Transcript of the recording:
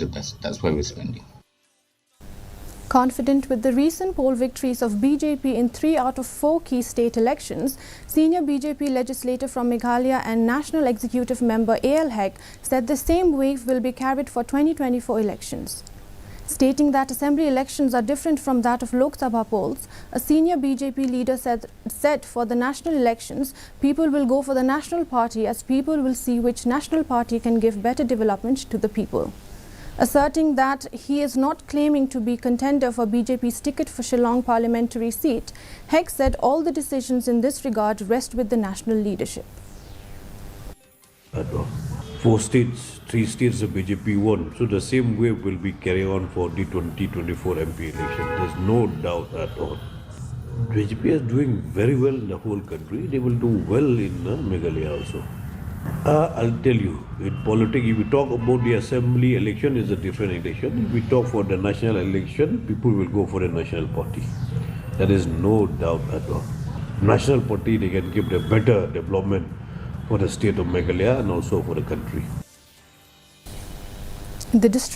That's where we're spending. Confident with the recent poll victories of BJP in 3 out of 4 key state elections, senior BJP legislator from Meghalaya and National Executive Member A.L. Hek said the same wave will be carried for 2024 elections. Stating that assembly elections are different from that of Lok Sabha polls, a senior BJP leader said for the national elections, people will go for the national party as people will see which national party can give better development to the people. Asserting that he is not claiming to be contender for BJP's ticket for Shillong parliamentary seat, Hek said all the decisions in this regard rest with the national leadership. 4 states, 3 states the BJP won. So the same wave will be carried on for the 2024 MP election. There's no doubt at all. BJP is doing very well in the whole country. They will do well in Meghalaya also. I'll tell you, in politics, if we talk about the assembly election, it's a different election. If we talk for the national election, people will go for the national party. There is no doubt at all. National party, they can give the better development for the state of Meghalaya and also for the country. The district